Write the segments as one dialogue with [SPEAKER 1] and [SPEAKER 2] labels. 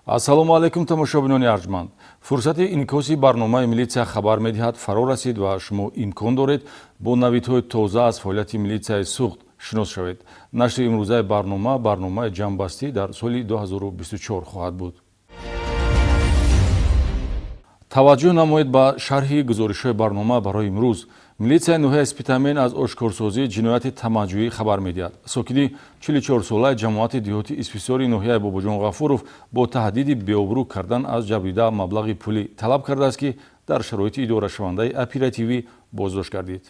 [SPEAKER 1] ассалому алайкум тамошобинони арҷманд. Фурсати инъикоси барномаи милитсия хабар медиҳад фаро расид ва шумо имкон доред бо навидҳои тоза аз фаъолияти милитсияи суғд шинос шавед. Нашри имрӯзаи барномаи ҷамъбастӣ дар соли 2024 хоҳад буд. таваҷҷӯҳ намоед ба шарҳи гузоришҳои барнома барои имрӯз. Милитсияи ноҳияи Спитамен аз ошкорсозии ҷинояти тамаҷҷӯӣ хабар медиҳад. Сокини 44-солаи ҷамоати диҳоти Исписёри ноҳияи Бобоҷон Ғафуров бо таҳдиди беобрӯ кардан аз ҷабрида маблағи пулӣ талаб кардааст, ки дар шароити идорашавандаи оперативӣ боздошт гардид.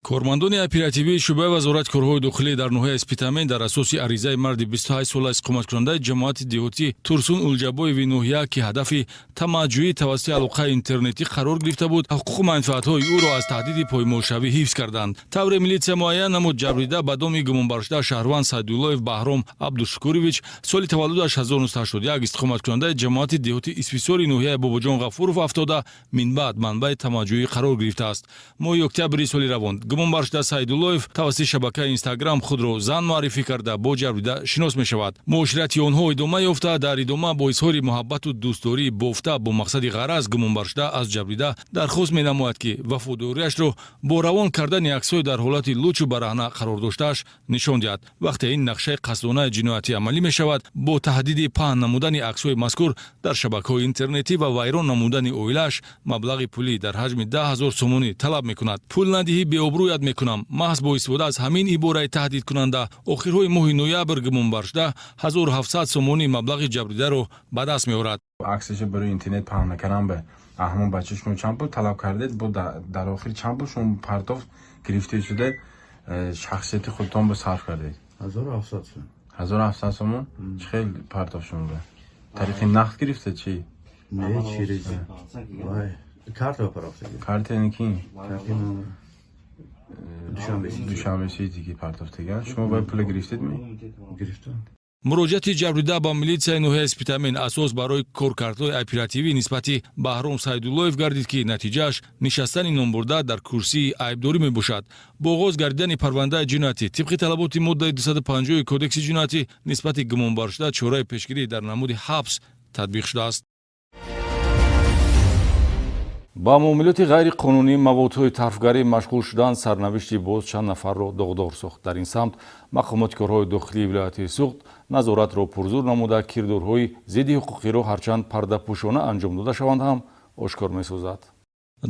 [SPEAKER 1] Кормандони оперативии шӯъбаи вазорати корҳои дохилӣ дар ноҳияи Спитамен дар асоси аризаи марди 28-сола иstiqomatkунандаи ҷамоати диҳотӣ Турсун Улҷабоеви ноҳия, ки ҳадафи тамаҷҷӯӣ тавассути алоқаи интернетӣ қарор гирифта буд, ҳуқуқу манфиатҳои ӯро аз таҳдиди поймолшавӣ ҳифз карданд. Тавре милитсия муайян намуд, ҷабрида ба доми гумонбаршуда шаҳрванд Сайдуллоев Баҳром Абдушукурович соли таваллудаш 1981 иstiqomatkунандаи ҷамоати диҳоти Исписёри ноҳияи Бобоҷон Ғафуров афтода минбаъд манбаи тамаҷҷӯӣ қарор гирифтааст. Моҳи октябри соли равон гумонбаршуда Сайдуллоев тавассути шабакаи Инстаграм худро зан муаррифӣ карда бо ҷабрида шинос мешавад. Муоширати онҳо идома ёфта, дар идома бо изҳори муҳаббату дӯстдорӣ бофта бо мақсади ғараз гумонбаршуда аз ҷабрида дархост менамояд, ки вафодориашро бо равон кардани аксҳои дар ҳолати лучу бараҳна қарор доштааш нишон диҳад. Вақте ин нақшаи қасдонаи ҷиноятӣ амалӣ мешавад, бо таҳдиди паҳн намудани аксҳои мазкур дар шабакаҳои интернетӣ ва вайрон намудани оилааш маблағи пулӣ дар ҳаҷми 10 000 сомонӣ талаб мекунад. Пул надиҳӣ беобрӯят мекунам. Маҳз бо истифода аз ҳамин ибораи таҳдидкунанда охирҳои моҳи ноябр гумонбаршуда 1700 сомонӣ маблағи ҷабридаро ба даст меорад.
[SPEAKER 2] عکسش برای اینترنت پهن نکردم به همون بچه شما چند پول طلب کردید بود در آخر چند پول شما پرداخت گرفته شده شخصیت خودتون به صرف کردید
[SPEAKER 3] 1700 سوم
[SPEAKER 2] 1700 سوم خیلی پرداخت شما به طریق نقد گرفته چی
[SPEAKER 3] نه چیزی وای کارت پرداخت
[SPEAKER 2] کارت یعنی کی
[SPEAKER 3] دوشنبه
[SPEAKER 2] دیگه پرداخت کردن شما باید پول گرفتید می
[SPEAKER 3] گرفتم
[SPEAKER 1] муроҷиати ҷабрида ба милитсияи ноҳияи Спитамен асос барои коркардҳои оперативӣ нисбати Баҳром Сайдуллоев гардид, ки натиҷааш нишастани номбурда дар курсии айбдорӣ мебошад. Бо оғоз гардидани парвандаи ҷиноятӣ тибқи талаботи моддаи 250 кодекси ҷиноятӣ нисбати гумонбаршуда чораи пешгирӣ дар намуди ҳабс татбиқ шудааст. ба муомилоти ғайриқонунӣ маводҳои тарфгарӣ машғул шудан сарнавишти боз чанд нафарро доғдор сохт. Дар ин самт мақомоти корҳои дохилии вилояти суғд назоратро пурзур намуда кирдорҳои зидди ҳуқуқиро ҳарчанд пардапӯшона анҷом дода шаванд ҳам ошкор месозад.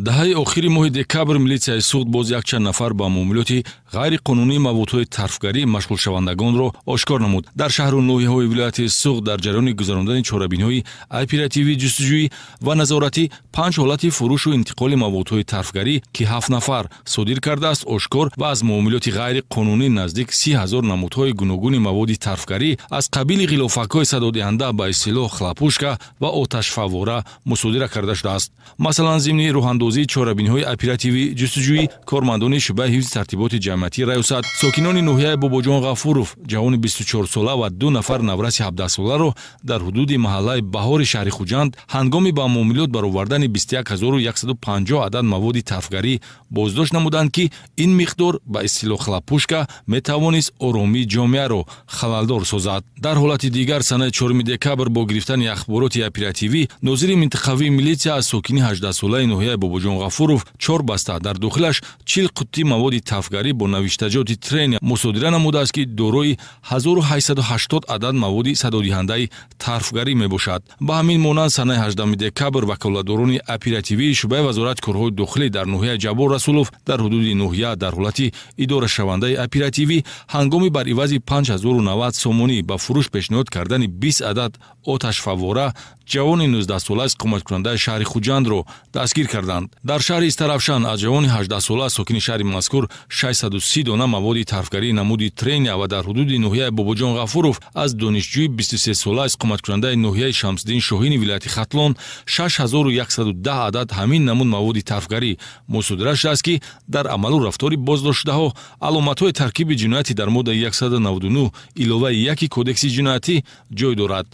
[SPEAKER 1] Даҳаи охири моҳи декабр милитсияи суғд боз якчанд нафар ба муомилоти ғайриқонунии маводҳои тарфгарӣ машғулшавандагонро ошкор намуд. Дар шаҳру ноҳияҳои вилояти суғд дар ҷараёни гузарондани чорабиниҳои оперативии ҷустуҷӯӣ ва назоратӣ 5 ҳолати фурӯшу интиқоли маводҳои тарфгарӣ, ки 7 нафар содир кардааст, ошкор ва аз муомилоти ғайриқонунӣ наздик 30 000 намудҳои гуногуни маводи тарфгарӣ аз қабили ғилофакҳои садодиҳанда ба истилоҳ хлопушка ва оташфаввора мусодира карда шудааст. Масалан, зимни роҳандозии чорабиниҳои оперативии ҷустуҷӯӣ, кормандони шӯъбаи ҳифзи тартиботи ҷамъиятии Раёсат, сокинони ноҳияи Бобоҷон Ғафуров, ҷавони 24-сола ва 2 нафар навраси 17-соларо дар ҳудуди маҳаллаи Баҳори шаҳри Хуҷанд ҳангоми ба муомилот баровардани 21150 адад маводи тарфгарӣ боздошт намуданд, ки ин миқдор ба истилоҳ хлопушка метавонист оромии ҷомеаро халалдор созад. Дар ҳолати дигар, санаи 4 декабр бо гирифтани ахбороти оперативӣ, нозири минтақавии милитсия аз сокини 18-солаи ноҳияи Бобоҷон Ғафуров 4 баста дар дохилаш 40 қуттии маводи тарфгарӣ бо навиштаҷоти трен мусодира намудааст, ки дорои 1880 адад маводи садодиҳандаи тарфгарӣ мебошад. Ба ҳамин монанд, санаи 18 декабр ваколатдорони оперативии шӯъбаи вазорати корҳои дохилӣ дар ноҳияи Ҷабор Расулов дар ҳудуди ноҳия дар ҳолати идорашавандаи оперативӣ ҳангоми бар ивази 5090 сомонӣ ба фурӯш пешниҳод кардани 20 адад оташфаввора ҷавони 19-сола иstiqomatkунандаи шаҳри Хуҷандро дастгир карданд. Дар шаҳри Истарафшан аз ҷавони 18-сола сокини шаҳри мазкур 630 дона маводи тарфгарӣ намуди треня ва дар ҳудуди ноҳияи Бобоҷон Ғафуров аз донишҷӯи 23-сола иstiqomatkунандаи ноҳияи Шамсиддин Шоҳини вилояти Хатлон 6110 адад ҳамин намуд маводи тарфгарӣ мусодира шудааст, ки дар амалу рафтори боздоштшудаҳо аломатҳои таркиби ҷиноятӣ дар моддаи 199 иловаи 1 кодекси ҷиноятӣ ҷой дорад.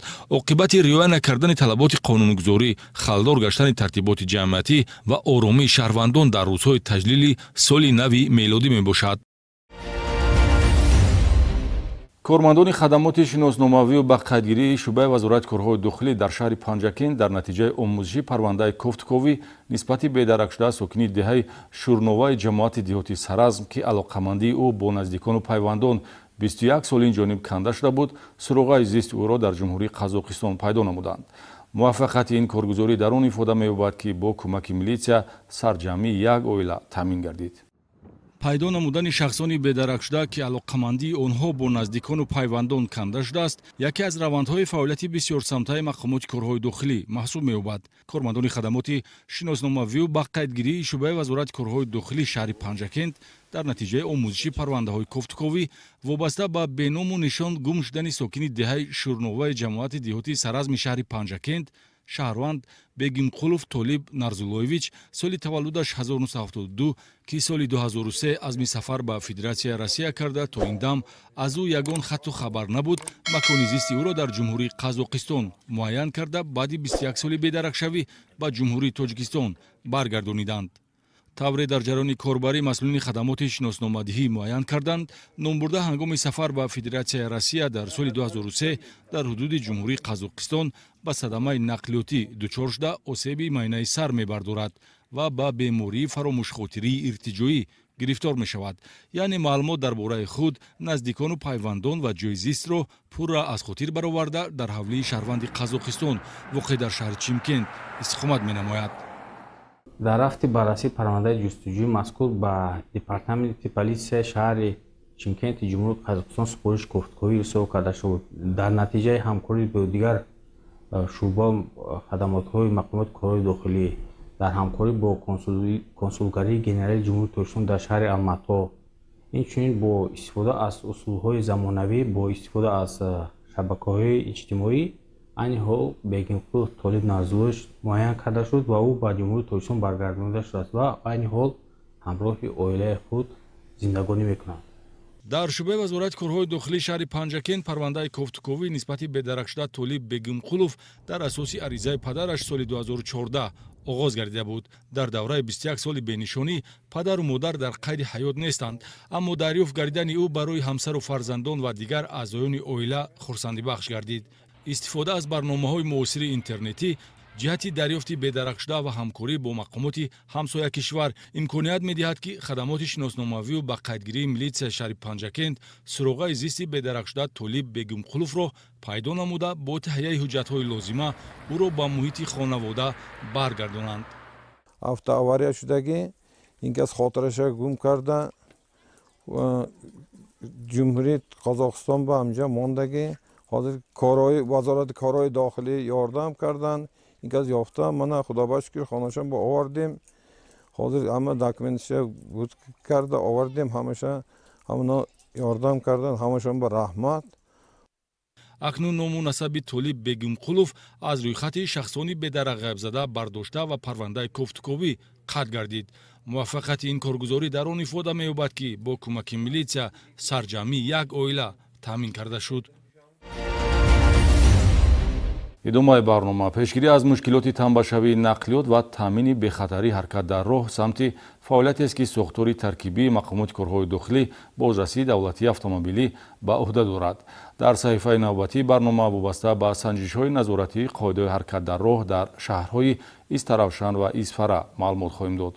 [SPEAKER 1] оқибати риоя накардани талаботи қонунгузорӣ, халдор гаштани тартиботи ҷамъиятӣ ва оромии шаҳрвандон дар рӯзҳои таҷлили соли нави мелодӣ мебошад. کارمندان خدمات شناسنامه‌ای و با قیدگیری شعبه وزارت کارهای داخلی در شهر پنجکین در نتیجه آموزشی پرونده کوفتکوی نسبت به درک شده ساکنی دهه شورنوای جماعت دیهاتی سرازم که علاقمندی او با نزدیکان و پیوندان 21 سال جانب کنده شده بود سروغای زیست او را در جمهوری قزاقستان پیدا نمودند. موفقیت این کارگزاری در آن ifade می‌یابد که با کمک میلیسیا سرجمی یک اویلا تامین گردید. пайдо намудани шахсони бедарак шуда ки алоқамандии онҳо бо наздикону пайвандон канда шудааст яке аз равандҳои фаъолияти бисёрсамтаи мақомоти корҳои дохилӣ маҳсуб меёбад. кормандони хадамоти шиносномавию ба қайдгирии шӯъбаи вазорати корҳои дохилии шаҳри панҷакент дар натиҷаи омӯзиши парвандаҳои кофтуковӣ вобаста ба беному нишон гум шудани сокини деҳаи шӯрноваи ҷамоати диҳотии саразми шаҳри панҷакент шаҳрванд бегимқулов толиб нарзуллоевич соли таваллудаш 1972 ки соли 2003 азми сафар ба Федератсияи Россия карда то ин дам аз ӯ ягон хату хабар набуд макони зисти ӯро дар ҷумҳурии Қазоқистон муайян карда баъди 21 соли бедаракшавӣ ба ҷумҳурии Тоҷикистон баргардониданд. тавре дар ҷараёни корбарӣ масъулини хадамоти шиносномадиҳӣ муайян карданд номбурда ҳангоми сафар ба Федератсияи Россия дар соли 2003 дар ҳудуди ҷумҳурии Қазоқистон ба садамаи нақлиётӣ дучор шуда осеби майнаи сар мебардорад ва ба бемории фаромӯшхотирии иртиҷоӣ гирифтор мешавад. яъне маълумот дар бораи худ наздикону пайвандон ва ҷойи зистро пурра аз хотир бароварда дар ҳавлии шаҳрванди Қазоқистон воқеъ дар шаҳри Чимкент истиқомат менамояд.
[SPEAKER 4] дар рафти баррасии парвандаи ҷустуҷӯи мазкур ба департаменти полисияи шаҳри Чимкенти ҷумҳурии Қазоқистон супориш кофтковӣ рисова карда шуд. дар натиҷаи ҳамкорӣ бо дигар шӯъба хадамотҳои мақомоти корҳои дохилӣ дар ҳамкорӣ бо консулгарии генералии ҷумҳурии Тоҷикистон дар шаҳри Алмато инчунин бо истифода аз усулҳои замонавӣ бо истифода аз шабакаҳои иҷтимоӣ айни ҳол бегимқулов толиб нарзуллоевич муайян карда шуд ва ӯ ба ҷумҳурии Тоҷикистон баргардонида шудааст ва айни ҳол ҳамроҳи оилаи худ зиндагонӣ мекунад.
[SPEAKER 1] дар шӯъбаи вазорати корҳои дохилии шаҳри панҷакент парвандаи кофтуковӣ нисбати бедаракшуда толиб бегимқулов дар асоси аризаи падараш соли 2014 оғоз гардида буд. дар давраи 21 соли бенишонӣ падару модар дар қайди ҳаёт нестанд, аммо дарёфт гардидани ӯ барои ҳамсару фарзандон ва дигар аъзоёни оила хурсандибахш гардид. истифода аз барномаҳои муосири интернетӣ ҷиҳати дарёфти бедаракшуда ва ҳамкорӣ бо мақомоти ҳамсоя кишвар имконият медиҳад ки хадамоти шиносномавию ба қайдгирии милитсияи шаҳри панҷакент суроғаи зисти бедаракшуда толиб бегимқуловро пайдо намуда бо таҳияи ҳуҷҷатҳои лозима ӯро ба муҳити хонавода баргардонанд.
[SPEAKER 5] автоавария шудагӣ ин кас хотираша гум карда ҷумҳурии Қозоқистон ба ҳамҷа мондагӣ ҳозир вазорати корҳои дохилӣ ёрдам карданд. ин кас ёфта мана худоба шукр хонашон ба овардем. ҳозир ҳама документаша буд карда овардем, ҳамаша ҳамона ёрдам карданд, ҳамашон ба раҳмат.
[SPEAKER 1] акнун ному насаби толиб бегимқулов аз рӯйхати шахсони бедарак ғайбзада бардошта ва парвандаи кофтуковӣ қатъ гардид. муваффақияти ин коргузорӣ дар он ифода меёбад ки бо кӯмаки милитсия сарҷамии як оила таъмин карда шуд. идомаи барнома пешгирӣ аз мушкилоти танбашавии нақлиёт ва таъмини бехатарии ҳаракат дар роҳ самти фаъолиятест ки сохтори таркибии мақомоти корҳои дохилӣ бозрасии давлатии автомобилӣ ба уҳда дорад. дар саҳифаи навбатии барнома вобаста ба санҷишҳои назоратии қоидаҳои ҳаракат дар роҳ дар шаҳрҳои Истаравшан ва Исфара маълумот хоҳем дод.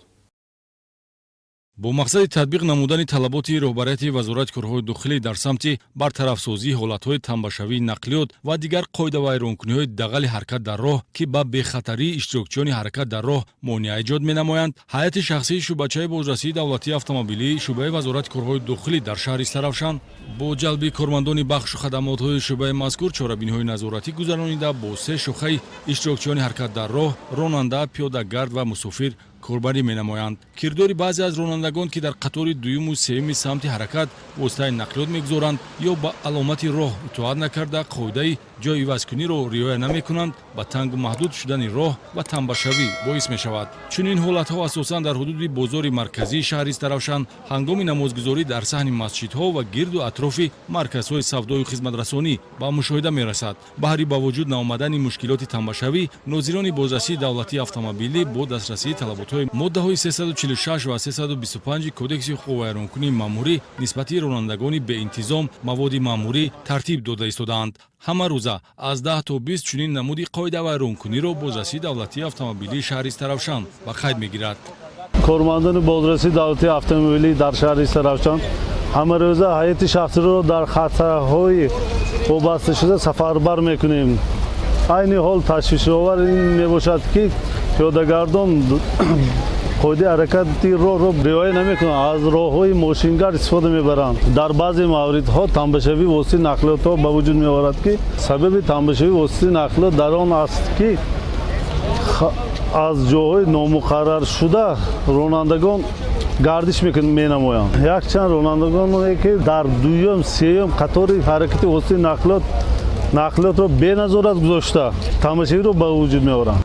[SPEAKER 1] бо мақсади татбиқ намудани талаботи роҳбарияти вазорати корҳои дохилӣ дар самти бартарафсозии ҳолатҳои танбашавии нақлиёт ва дигар қоида вайронкуниҳои дағали ҳаракат дар роҳ ки ба бехатарии иштирокчиёни ҳаракат дар роҳ монеа эҷод менамоянд, ҳайати шахсии шӯъбачаи бозрасии давлатии автомобилии шӯъбаи вазорати корҳои дохилӣ дар шаҳри Истаравшан бо ҷалби кормандони бахшу хадамотҳои шӯъбаи мазкур чорабиниҳои назоратӣ гузаронида бо се шохаи иштирокчиёни ҳаракат дар роҳ, ронанда, пиёдагард ва мусофир корбарӣ менамоянд. кирдори баъзе аз ронандагон ки дар қатори дуюму сеюми самти ҳаракат воситаи нақлиёт мегузоранд ё ба аломати роҳ итоат накарда қоидаи ҷойи ивазкуниро риоя намекунанд, ба тангу маҳдуд шудани роҳ ва танбашавӣ боис мешавад. чунин ҳолатҳо асосан дар ҳудуди бозори марказии шаҳри Истаравшан ҳангоми намозгузорӣ дар саҳни масҷидҳо ва гирду атрофи марказҳои савдою хизматрасонӣ ба мушоҳида мерасад. баҳри ба вуҷуд наомадани мушкилоти танбашавӣ, нозирони бозрасии давлатии автомобилӣ бо дастрасии талаботи маводҳои моддаҳои 346 ва 325 кодекси ҳуқуқи вайронкунии маъмурӣ нисбати ронандагони беинтизом маводи маъмурӣ тартиб дода истодаанд. ҳама рӯза аз 10 то 20 чунин намуди қоида вайронкуниро бозрасии давлатии автомобилии шаҳри Таравшан ба қайд мегирад.
[SPEAKER 6] کارمندان بازرسی دولتی اتومبیلی در شهر سرافشان همه روزه حیات شخصی رو در خطرهای وابسته شده سفربر میکنیم. عین حال تشویش آور این میباشد که پیاده‌گردان قاعده حرکتی رو رعایت نمیکنند، از راههای ماشینگر استفاده میبرند. در بعضی مواردها تنبشوی واسطه نقلیات ها به وجود میآورد که سبب تنبشوی واسطه نقلیات در آن است که از جاهای نامقرر شده رانندگان گردش می‌نمایند. یک چند رانندگان که در دوم سوم قطار حرکت واسطه نقلیات را به نظارت گذاشته تماشایی رو به وجود می‌آورند.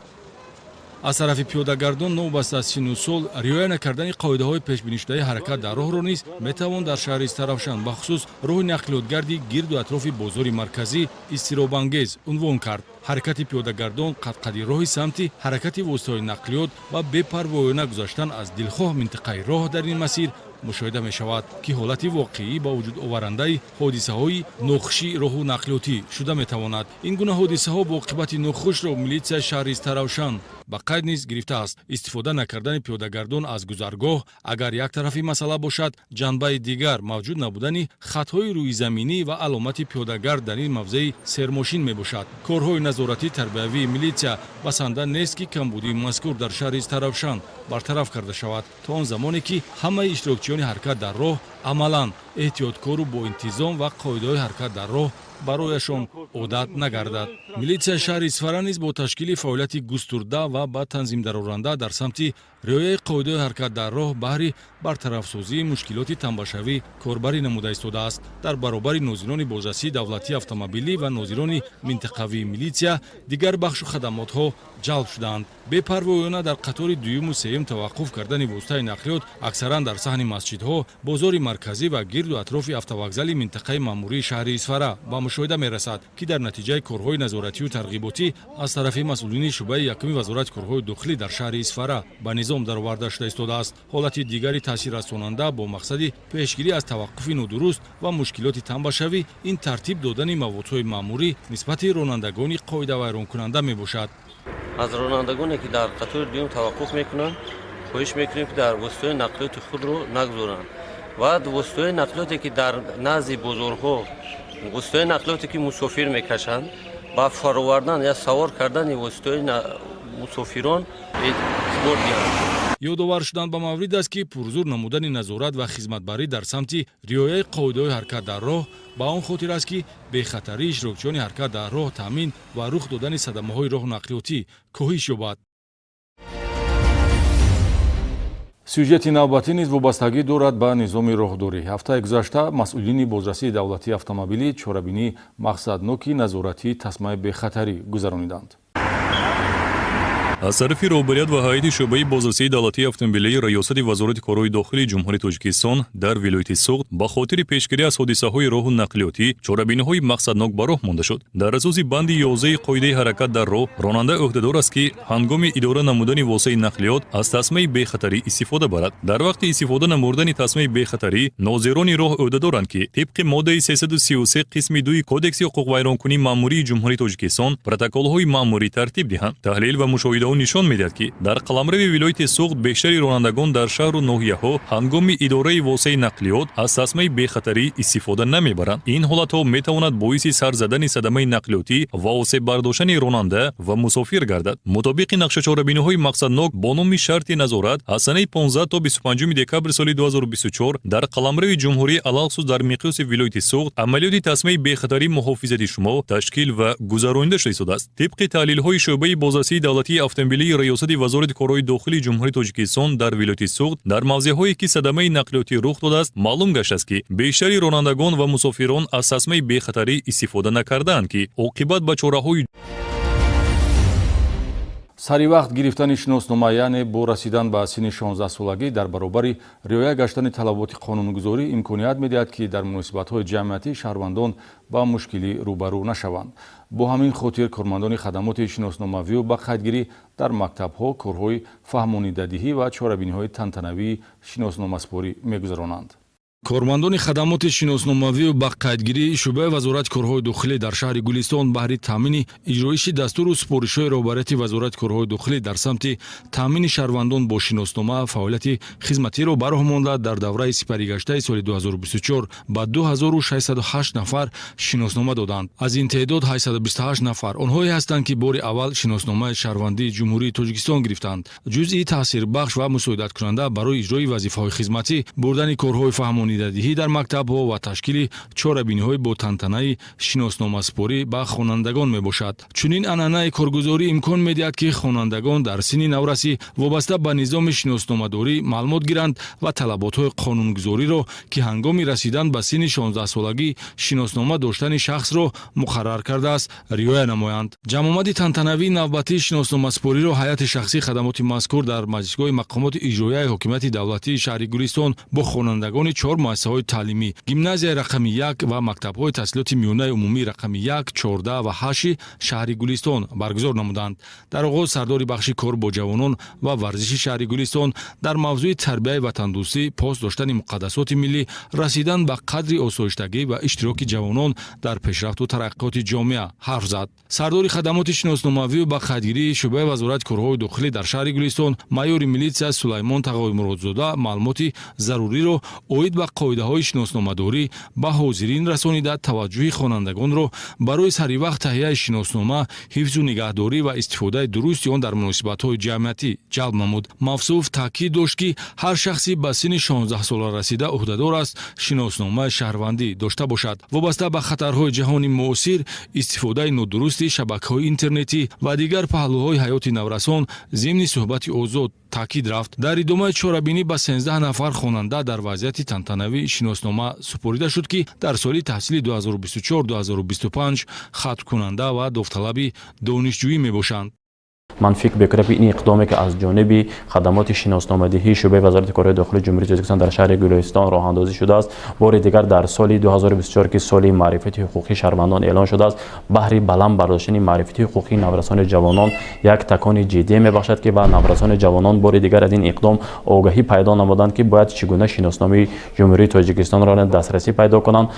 [SPEAKER 1] аз тарафи пиёдагардон новбаста аз сину сол риоя накардани қоидаҳои пешбинишудаи ҳаракат дар роҳро низ метавон дар шаҳри Таравшан бахусус роҳи нақлиётгарди гирду атрофи бозори марказӣ изтиробангез унвон кард. ҳаракати пиёдагардон қадқади роҳи самти ҳаракати воситаҳои нақлиёт ва бепарвоёна гузаштан аз дилхоҳ минтақаи роҳ дар ин масир мушоҳида мешавад, ки ҳолати воқеӣ ба вуҷуд оварандаи ҳодисаҳои нохушии роҳу нақлиётӣ шуда метавонад. ин гуна ҳодисаҳо бо оқибати нохушро милитсияи шаҳри Таравшан ба қайд низ гирифтааст. истифода накардани пиёдагардон аз гузаргоҳ агар як тарафи масъала бошад, ҷанбаи дигар мавҷуд набудани хатҳои рӯизаминӣ ва аломати пиёдагард дар ин мавзеи сермошин мебошад. корҳои назоратӣ тарбиявии милитсия басанда нест ки камбудии мазкур дар шаҳри Таравшан бартараф карда шавад то он замоне ки ҳамаи иштирокчиёни ҳаракат дар роҳ амалан эҳтиёткору боинтизом ва қоидаҳои ҳаракат дар роҳ барояшон одат нагардад. милитсияи шаҳри Исфара низ бо ташкили фаъолияти густурда ва ба танзимдароранда дар самти риояи қоидаҳои ҳаракат дар роҳ баҳри бартарафсозии мушкилоти танбашавӣ корбарӣ намуда истодааст. дар баробари нозирони бозрасии давлатии автомобилӣ ва нозирони минтақавии милитсия дигар бахшу хадамотҳо ҷалб шудаанд. бепарвоёна дар қатори дуюму сеюм таваққуф кардани воситаи нақлиёт аксаран дар саҳни масҷидҳо, бозори марказӣ ва гирду атрофи автовокзали минтақаи маъмурии шаҳри Исфара ба мушоҳида мерасад, ки дар натиҷаи корҳои назоратию тарғиботӣ аз тарафи масъулини шуъбаи якуми вазорати корҳои дохилӣ дар шаҳри Исфара ба низом дароварда шуда истодааст. ҳолати дигари таъсиррасонанда бо мақсади пешгирӣ аз таваққуфи нодуруст ва мушкилоти танбашавӣ ин тартиб додани маводҳои маъмурӣ нисбати ронандагони қоидавайронкунанда мебошад.
[SPEAKER 7] аз ронандагоне ки дар қатори дуюм таваққуф мекунанд хоҳиш мекунем ки дар воситаҳои нақлиёти худро нагузоранд ва воситаҳои нақлиёте ки дар назди бозорҳо воситаҳои нақлиёте ки мусофир мекашанд ба фаровардан я савор кардани воситаҳои мусофирон эътибор диҳанд.
[SPEAKER 1] ёдовар шудан ба маврид аст ки пурзур намудани назорат ва хизматбарӣ дар самти риояи қоидаҳои ҳаракат дар роҳ ба он хотир аст ки бехатарии иштирокчиёни ҳаракат дар роҳ таъмин ва рух додани садамаҳои роҳу нақлиётӣ коҳиш ёбад. сюжети навбатӣ низ вобастагӣ дорад ба низоми роҳдорӣ. ҳафтаи гузашта масъулини бозрасии давлатии автомобилӣ чорабинии мақсадноки назоратии тасмаи бехатарӣ гузарониданд.
[SPEAKER 8] аз тарафи роҳбарият ва ҳайати шуъбаи бозрасии давлатии автомобилии раёсати вазорати корҳои дохилии ҷумҳурии Тоҷикистон дар вилояти Суғд ба хотири пешгирӣ аз ҳодисаҳои роҳу нақлиётӣ чорабиниҳои мақсаднок ба роҳ монда шуд. дар асоси банди 11 қоидаи ҳаракат дар роҳ ронанда ӯҳдадор аст ки ҳангоми идора намудани воситаи нақлиёт аз тасмаи бехатарӣ истифода барад. дар вақти истифода намудани тасмаи бехатарӣ нозирони роҳ ӯҳдадоранд ки тибқи моддаи 333 қисми 2 кодекси ҳуқуқвайронкунии маъмурии ҷумҳурии Тоҷикистон протоколҳои маъмурӣ тартиб диҳанд. таҳлил ва мушоҳидаҳо нишон медиҳад ки дар қаламрави вилояти Суғд бештари ронандагон дар шаҳру ноҳияҳо ҳангоми идораи воситаи нақлиёт аз тасмаи бехатарӣ истифода намебаранд. ин ҳолатҳо метавонад боиси сар задани садамаи нақлиётӣ ва осеб бардоштани ронанда ва мусофир гардад. мутобиқи нақшачорабиниҳои мақсаднок бо номи шарти назорат аз санаи 15 то 25 декабри соли 2024 дар қаламрави ҷумҳурӣ алахсус дар миқёси вилояти Суғд амалиёти тасмаи бехатарӣ муҳофизати шумо ташкил ва гузаронида шуда истодааст. тибқи таҳлилҳои шуъбаи бозрасии давлатии автомобилии раёсати вазорати корҳои дохилии ҷумҳурии Тоҷикистон дар вилояти Суғд дар мавзеъҳое ки садамаи нақлиётӣ рух додааст маълум гаштааст ки бештари ронандагон ва мусофирон аз тасмаи бехатарӣ истифода накардаанд ки оқибат ба чораҳои
[SPEAKER 1] сари вақт гирифтани шиноснома, яъне бо расидан ба синни 16 солагӣ дар баробари риоя гаштани талаботи қонунгузорӣ имконият медиҳад, ки дар муносибатҳои ҷамъиятӣ шаҳрвандон ба мушкилӣ рӯбарӯ нашаванд. бо ҳамин хотир кормандони хадамоти шиносномавию ба қайдгирӣ дар мактабҳо корҳои фаҳмонидадиҳӣ ва чорабиниҳои тантанавии шиносномаспорӣ мегузаронанд. кормандони хадамоти шиносномавию ба қайдгирӣ шӯъбаи вазорати корҳои дохилӣ дар шаҳри Гулистон баҳри таъмини иҷроиши дастуру супоришҳои роҳбарияти вазорати корҳои дохилӣ дар самти таъмини шаҳрвандон бо шиноснома фаъолияти хизматиро бароҳ монда дар давраи сипаригаштаи соли 2024 ба 2608 нафар шиноснома доданд. Аз ин теъдод 828 нафар онҳое ҳастанд, ки бори аввал шиносномаи шаҳрвандии ҷумҳурии Тоҷикистон гирифтанд. ҷузъи таъсирбахш ва мусоидаткунанда барои иҷрои вазифаҳои хизматӣ бурдани корҳои фаҳмонидадиҳӣ дар мактабҳо ва ташкили чорабиниҳои бо тантанаи шиносномаспорӣ ба хонандагон мебошад. чунин анъанаи коргузорӣ имкон медиҳад, ки хонандагон дар синни наврасӣ вобаста ба низоми шиносномадорӣ маълумот гиранд ва талаботҳои қонунгузориро, ки ҳангоми расидан ба синни 16-солагӣ шиноснома доштани шахсро муқаррар кардааст, риоя намоянд. ҷамъомади тантанавии навбатии шиносномаспориро ҳайати шахсии хадамоти мазкур дар маҷлисгоҳи мақомоти иҷроияи ҳокимияти давлатии шаҳри Гулистон бо хонандагони 4 муассисаҳои таълимӣ, гимназияи рақами 1 ва мактабҳои таҳсилоти миёнаи умумии рақами 1, 14 ва 8 шаҳри Гулистон баргузор намуданд. дар оғоз сардори бахши кор бо ҷавонон ва варзиши шаҳри Гулистон дар мавзӯи тарбияи ватандӯстӣ, пост доштани муқаддасоти миллӣ, расидан ба қадри осоиштагӣ ва иштироки ҷавонон дар пешрафту тараққиёти ҷомеа ҳарф зад. сардори хадамоти шиносномавию ба қайдгирии шӯъбаи вазорати корҳои дохилӣ дар шаҳри Гулистон, майёри милитсия Сулаймон Тағои Муродзода маълумоти заруриро оид ба қоидаҳои шиносномадорӣ ба ҳозирин расонида, таваҷҷӯҳи хонандагонро барои саривақт таҳияи шиноснома, ҳифзу нигаҳдорӣ ва истифодаи дурусти он дар муносибатҳои ҷамъиятӣ ҷалб намуд. Мавсуф таъкид дошт, ки ҳар шахси ба синни 16 сола расида ӯҳдадор аст шиносномаи шаҳрвандӣ дошта бошад. вобаста ба хатарҳои ҷаҳони муосир, истифодаи нодурусти шабакаҳои интернетӣ ва дигар паҳлӯҳои ҳаёти наврасон зимни суҳбати озод таъкид рафт. дар идомаи чорабинӣ ба 13 нафар хонанда дар вазъияти тантанавии шиноснома супорида шуд, ки дар соли таҳсили 2024-2025 хатмкунанда ва довталаби донишҷӯӣ мебошанд.
[SPEAKER 9] من فکر بکنم این اقدامی که از جانب خدمات شناسنامه‌دهی شعبه وزارت کارهای داخلی جمهوری تاجیکستان در شهر گلستان راه اندازی شده است. بار دیگر در سال 2024 که سال معرفت حقوقی شهروندان اعلان شده است، بهره بلند برداشتن معرفت حقوقی نورسان جوانان یک تکان جدی میبخشد که با نورسان جوانان بار دیگر از این اقدام آگاهی پیدا نمودند که باید چگونه شناسنامه جمهوری تاجیکستان را دسترسی پیدا کنند.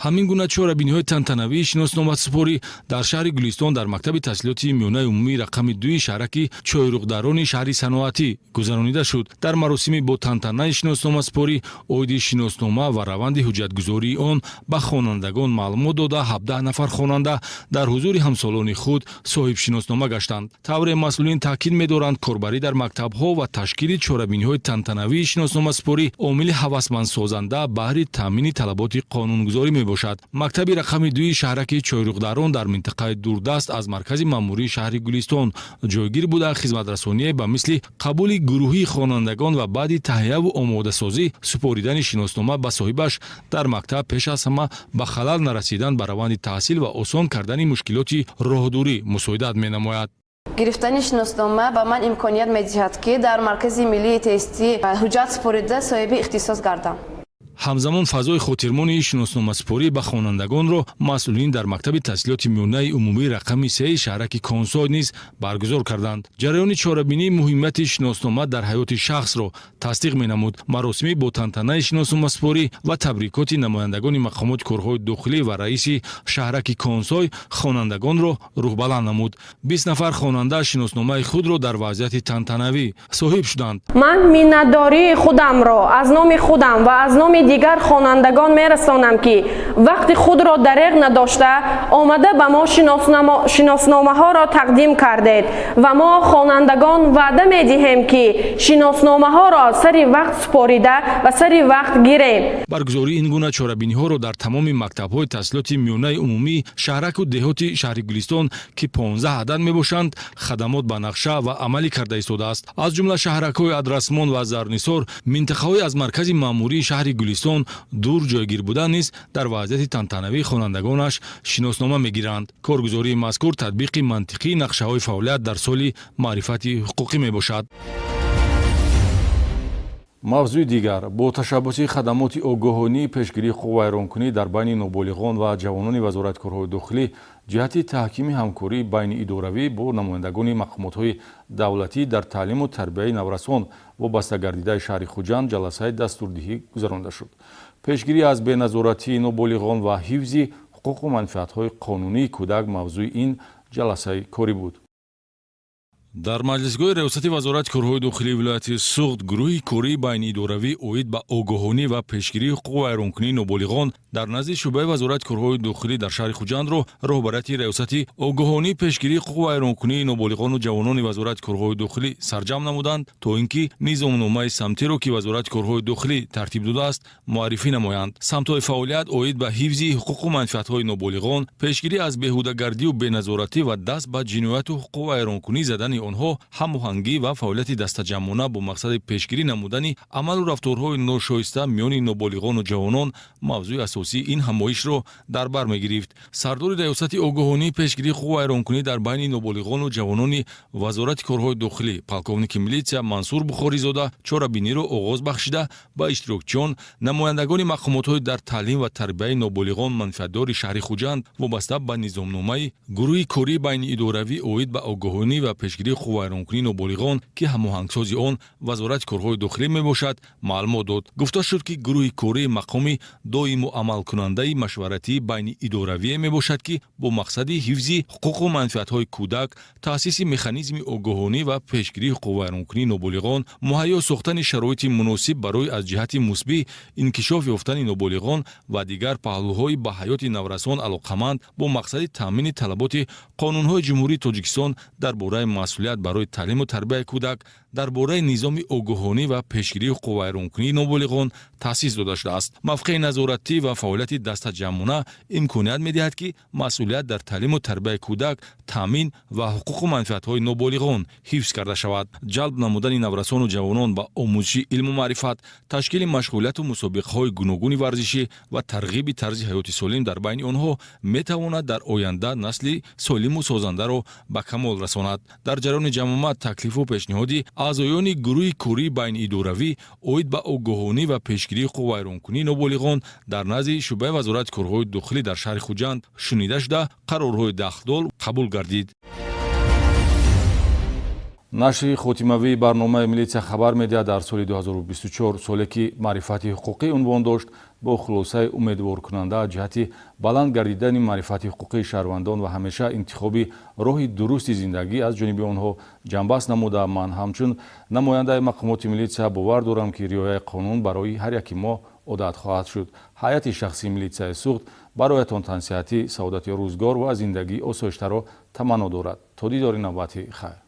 [SPEAKER 1] ҳамин гуна чорабиниҳои тантанавии шиносномаспорӣ дар шаҳри Гулистон дар мактаби таҳсилоти миёнаи умумии рақами 2 шаҳраки чойруғдарони шаҳри саноатӣ гузаронида шуд. дар маросими бо тантанаи шиносномаспорӣ оиди шиноснома ва раванди ҳуҷҷатгузории он ба хонандагон маълумот дода 17 нафар хонанда дар ҳузури ҳамсолони худ соҳибшиноснома гаштанд. тавре масъулин таъкид медоранд, корбарӣ дар мактабҳо ва ташкили чорабиниҳои тантанавии шиносномаспорӣ омили ҳавасмандсозанда баҳри таъмини талаботи қонунгузорӣ мебошад. мактаби рақами 2 шаҳраки чойруғдарон дар минтақаи дурдаст аз маркази маъмурии шаҳри Гулистон ҷойгир буда хизматрасоние ба мисли қабули гурӯҳии хонандагон ва баъди таҳияву омодасозӣ супоридани шиноснома ба соҳибаш дар мактаб пеш аз ҳама ба халал нарасидан ба раванди таҳсил ва осон кардани мушкилоти роҳдурӣ мусоидат менамояд.
[SPEAKER 10] گرفتن شناسنامه به من امکانیت می‌دهد که در مرکز ملی تستی حجت سپرده صاحب اختصاص گردم.
[SPEAKER 1] ҳамзамон фазои хотирмонии шиносномаспорӣ ба хонандагонро масъулин дар мактаби таҳсилоти миёнаи умумии рақами 3 шаҳраки Консой низ баргузор карданд. ҷараёни чорабинии муҳиммати шиноснома дар ҳаёти шахсро тасдиқ менамуд. маросими бо тантанаи шиносномаспорӣ ва табрикоти намояндагони мақомоти корҳои дохилӣ ва раиси шаҳраки Консой хонандагонро рӯҳбаланд намуд. 20 нафар хонанда шиносномаи худро дар вазъияти тантанавӣ соҳиб шуданд.
[SPEAKER 11] ман миннатдории худамро аз номи худам ва аз номи дигар хонандагон мерасонам, ки вақти худро дареғ надошта омада ба мо шиносномаҳоро тақдим кардед ва мо хонандагон ваъда медиҳем, ки шиносномаҳоро сари вақт супорида ва сари вақт гирем.
[SPEAKER 1] баргузории ин гуна чорабиниҳоро дар тамоми мактабҳои таҳсилоти миёнаи умумӣ шаҳраку деҳоти шаҳри Гулистон, ки 15 адад мебошанд, хадамот ба нақша ва амалӣ карда истодааст. аз ҷумла шаҳракҳои Адрасмон ва Зарнисор, минтақаҳои аз маркази маъмурии шаҳри Гулистон дур ҷойгир буда низ дар
[SPEAKER 8] вазъияти тантанавии хонандагонаш шиноснома мегиранд. Коргузории мазкур татбиқи мантиқии нақшаҳои фаъолият дар соли маърифати ҳуқуқӣ мебошад. мавзӯи дигар бо ташаббуси хадамоти огоҳонии пешгирии ҳуқуқ вайронкунӣ дар байни ноболиғон ва ҷавонони вазораткорҳои дохилӣ ҷиҳати таҳкими ҳамкорӣ байни идоравӣ бо намояндагони мақомотҳои давлатӣ дар таълиму тарбияи наврасон вобаста гардидаи шаҳри хуҷанд ҷаласаи дастурдиҳӣ гузаронида шуд. Пешгирӣ аз беназоратии ноболиғон ва ҳифзи ҳуқуқу манфиатҳои қонунии кӯдак мавзӯи ин ҷаласаи корӣ буд. дар маҷлисгоҳи риёсати вазорати корҳои дохилии вилояти суғд гурӯҳи кории байниидоравӣ оид ба огоҳонӣ ва пешгирии ҳуқуқу вайронкунии ноболиғон дар назди шӯъбаи вазорати корҳои дохилӣ дар шаҳри хуҷандро роҳбарияти риёсати огоҳонии пешгирии ҳуқуқу вайронкунии ноболиғону ҷавонони вазорати корҳои дохилӣ сарҷам намуданд то ин ки низомномаи самтиро ки вазорати корҳои дохилӣ тартиб додааст муаррифӣ намоянд. самтҳои фаъолият оид ба ҳифзи ҳуқуқу манфиатҳои ноболиғон, пешгирӣ аз беҳудагардию беназоратӣ ва даст ба ҷинояту ҳуқуқу вайронкунӣ задани онҳо, ҳамоҳангӣ ва фаъолияти дастаҷамона бо мақсади пешгирӣ намудани амалу рафторҳои ношоиста миёни ноболиғону ҷавонон мавзӯи асосии ин ҳамоишро дар бар мегирифт. сардори риёсати огоҳонии пешгирии ҳуқуқу вайронкунӣ дар байни ноболиғону ҷавонони вазорати корҳои дохилӣ полковники милитсия Мансур Бухоризода чорабиниро оғоз бахшида ба иштирокчиён, намояндагони мақомотҳои дар таълим ва тарбияи ноболиғон манфиатдори шаҳри Хуҷанд вобаста ба низомномаи гурӯҳи кории байниидоравӣ оид ба огоҳонӣ ва пешгирии ҳуқуқу вайронкунии ноболиғон ки ҳамоҳангсози он вазорати корҳои дохилӣ мебошад маълумот дод. гуфта шуд ки гурӯҳи кории мақоми доиму амалкунандаи машваратии байниидоравие мебошад ки бо мақсади ҳифзи ҳуқуқу манфиатҳои кӯдак, таъсиси механизми огоҳонӣ ва пешгирии ҳуқуқу вайронкунии ноболиғон, муҳайё сохтани шароити муносиб барои аз ҷиҳати мусбӣ инкишоф ёфтани ноболиғон ва дигар паҳлӯҳои ба ҳаёти наврасон алоқаманд бо мақсади таъмини талаботи қонунҳои ҷумҳурии Тоҷикистон дар бораи масъулият барои таълиму тарбияи кӯдак дар бораи низоми огоҳонӣ ва пешгирии ҳуқуқу вайронкунии ноболиғон таъсис дода шудааст. мавқеи назоратӣ ва фаъолияти дастаҷамона имконият медиҳад ки масъулият дар таълиму тарбияи кӯдак таъмин ва ҳуқуқу манфиатҳои ноболиғон ҳифз карда шавад. ҷалб намудани наврасону ҷавонон ба омӯзиши илму маърифат, ташкили машғулияту мусобиқаҳои гуногуни варзишӣ ва тарғиби тарзи ҳаёти солим дар байни онҳо метавонад дар оянда насли солиму созандаро ба камол расонад. дар ҷараёни ҷамъомад таклифу пешниҳоди аъзоёни гурӯҳи кории байниидоравӣ оид ба огоҳонӣ ва пешгирии ҳуқуқу вайронкунии ноболиғон дар назди шӯъбаи вазорати корҳои дохилӣ дар шаҳри Хуҷанд шунида шуда қарорҳои дахдор қабул гардид. нашри хотимавии барномаи милитсия хабар медиҳад дар соли 2024 соле ки маърифати ҳуқуқӣ унвон дошт бо хулосаи умедворкунанда ҷиҳати баланд гардидани маърифати ҳуқуқии шаҳрвандон ва ҳамеша интихоби роҳи дурусти зиндагӣ аз ҷониби онҳо ҷанбаст намуда ман ҳамчун намояндаи мақомоти милитсия бовар дорам ки риояи қонун барои ҳар яки мо одат хоҳад шуд. ҳайати шахсии милитсияи суғд бароятон тансиҳатӣ, саодати рӯзгор ва зиндагии осоиштаро таманно дорад. то дидори навбати хайр.